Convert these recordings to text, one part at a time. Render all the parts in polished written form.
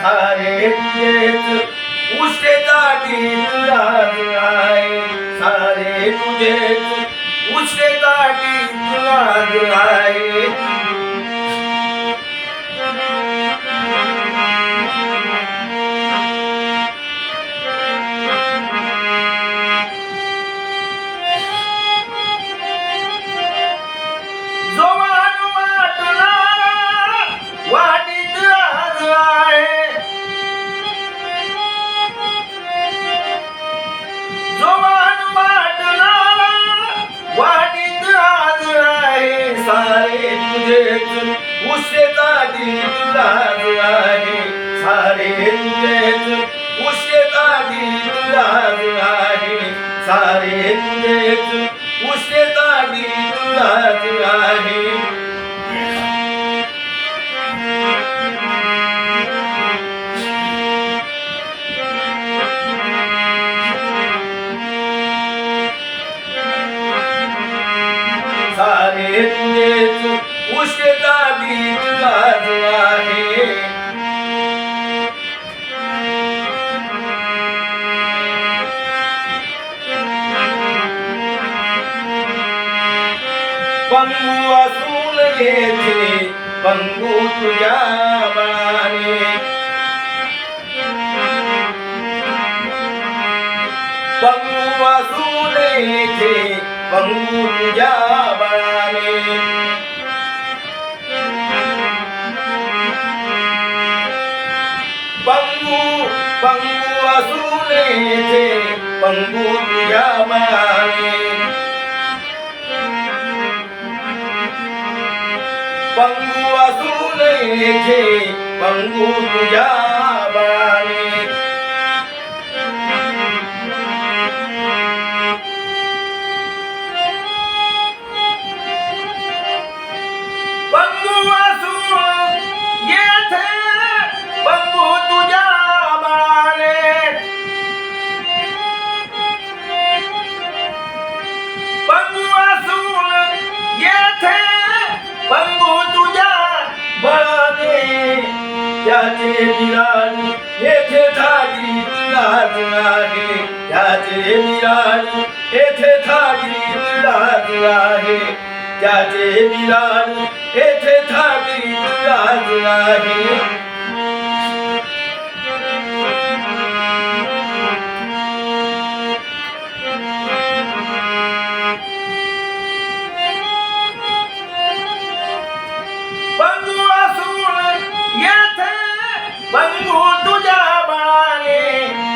सारे तुझेच उष्टेसाठी तुलाच आहे सारे तुझेच उष्टेसाठी तुलाच आहे सारे तुझेच उष्टेसाठी तुलाच आहे सारे तुझेच उष्टेसाठी तुलाच आहे सारे तुझेच उष्टेसाठी तुलाच आहे सारे तुझेच उष्टेसाठी तुलाच आहे पंगू असून येथे पंगू तुझ्या बळाने पंगू असून येथे पंगू तुझ्या बळाने पंगू असून येथे पंगू तुझ्या बळाने पंगू असून येथे पंगू तुझ्या बळाने त्याचे बिराणी येथे थाटी तुलाच आहे त्याचे बिराणी येथे थाटी तुलाच आहे त्याचे बिराणी येथे थाटी तुलाच आहे पंगू तुझ्या बळाने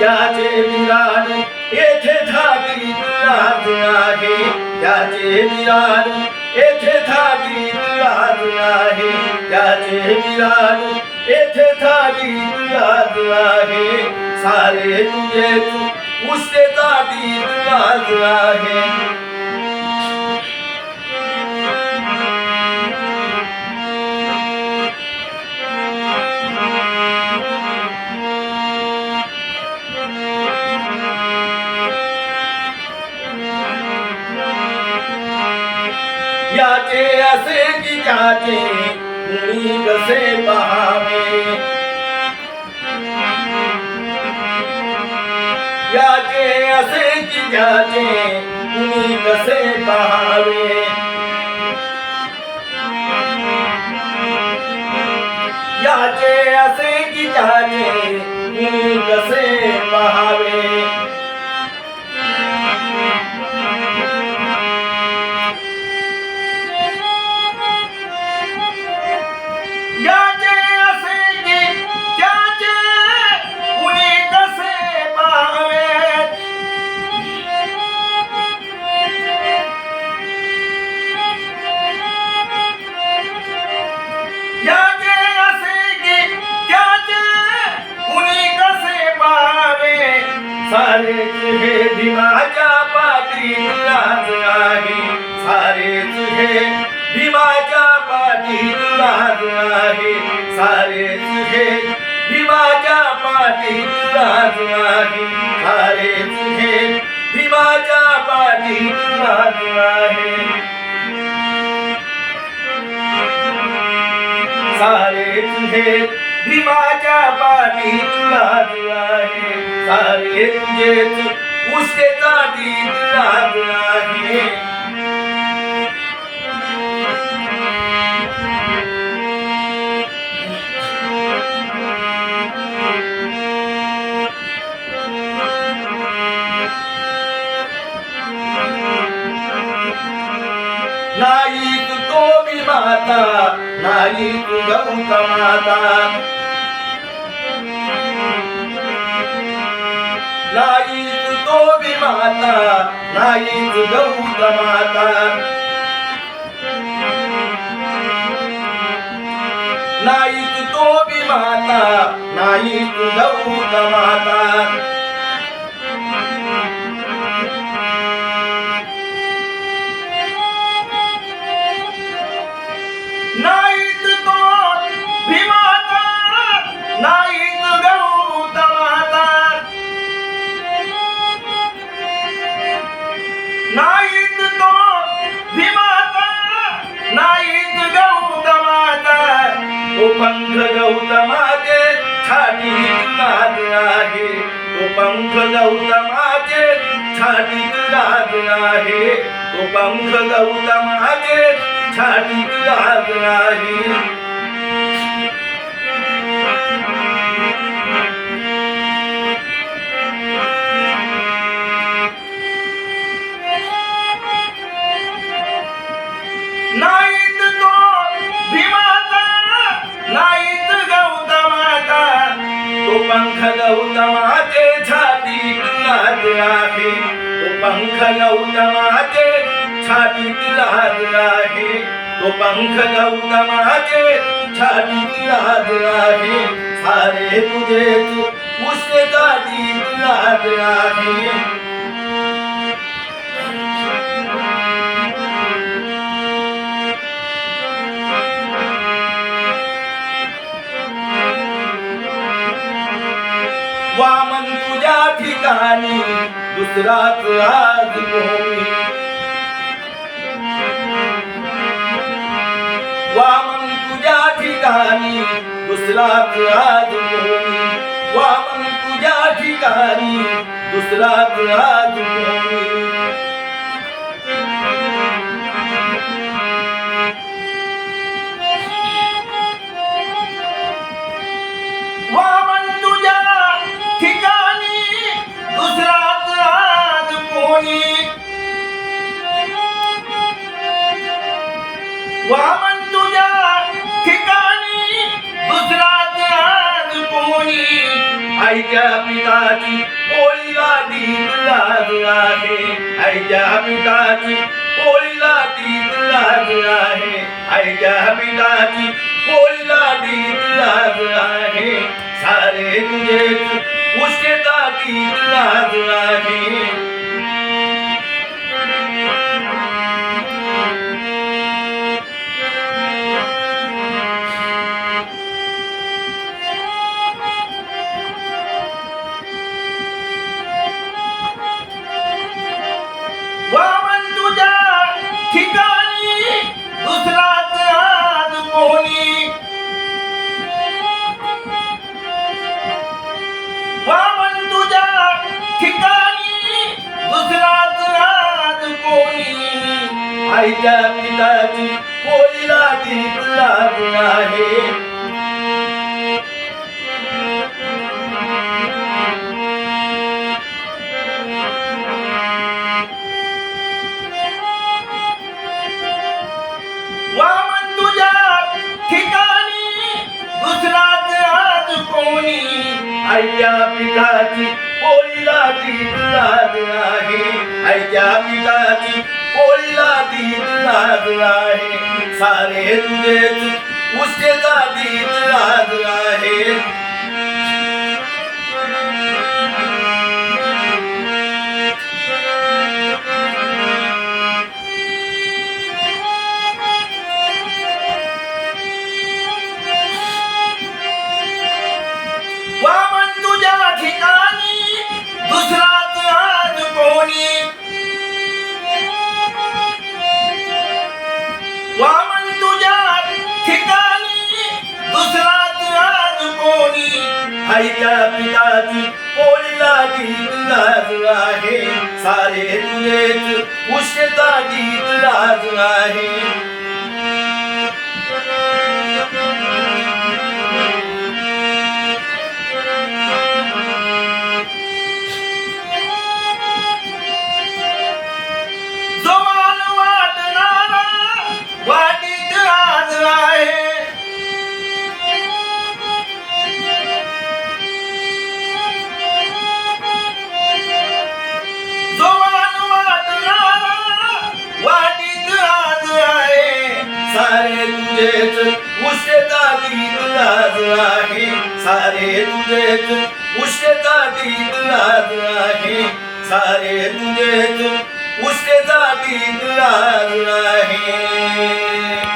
त्याचे बिराणी येथे थाटी तुलाच आहे त्याचे बिराणी येथे थाटी तुलाच आहे त्याचे बिराणी येथे थाटी तुलाच आहे सारे तुझेच उष्टेसाठी तुलाच आहे याचे असे की त्याचे कुणी कसे पहावे याचे असे की त्याचे कुणी कसे पहावे याचे असे की त्याचे कुणी कसे पहावे सारे तुझे भीमाच्या पाठी तुलाच आहे सारे तुझे भीमाच्या पाठी तुलाच आहे सारे तुझे भीमाच्या पाठी तुलाच आहे सारे तुझे भीमाच्या पाठी तुलाच आहे सारे तुझे भीमाच्या पाठीत लाज आहे सारे तुझेच उष्टेसाठी लाज आहे नाही तू तो विमाता नाही तू गौतमाता नाही तू तो विमाता नाही तू गौतमाता नाही तू तो विमाता नाही तू गौतमाता नाहीत तो भीमाता नाहीत गौतमाता नाहीत तो भीमाता नाहीत गौतमाता तो पंख गौतमाचे छातीत लाज आहे तो पंख गौतमाचे छातीत लाज आहे तो पंख गौतमाचे छातीत लाज आहे नाहीत तो भीमाता नाहीत गौतमाता तो पंख गौतमाचे छातीत लाज आहे तो पंख गौतमाचे छातीत लाज आहे तो पंख गौतमाचे छातीत लाज आहे सारे तुझेच उष्णेसाठी लाज आहे वामन तुझ्या ठिकाणी दुसराच आज कोणी वामन तुझ्या ठिकाणी दुसराच आज कोणी वामन तुझ्या ठिकाणी दुसराच आज कोणी वामन तुझ्या ठिकाणी दुसराच आज कोणी वामन तुझ्या ठिकाणी दुसराच आज कोणी आईच्या पिताची पोळीला दीद लाज आहे आईच्या पिताची पोळीला दीद लाज आहे आईच्या पिताची पोळीला दीद लाज आहे सारे तुझेच उष्णेसाठी लाज आहे वामन तुझ्या ठिकाणी दुसराच आज कोणी वामन तुझ्या ठिकाणी दुसराच आज कोणी आईच्या पिताची पोळीला दीद लाज आहे वामन तुझ्या ठिकाणी दुसराच आज कोणी आईच्या पिताची पोळीला दीद लाज आहे आईच्या पिताची पोळीला दीद लाज आहे सारे तुझेच उष्णेचा दीद लाज आहे वामन तुझ्या ठिकाणी दुसराच आज कोणी वामन तुझ्या ठिकाणी दुसराच आज आईच्या पिताची पोळीला गीत लाज आहे सारे तुझेच उष्णता गीत लाज आहे जोमान वाटणारा वाटीत आज आहे जोमान वाटणारा वाटीत आज आहे सारे तुझेच उष्णता गीत लाज आहे सारे तुझेच उष्णता गीत लाज आहे सारे तुझेच उष्णता गीत लाज आहे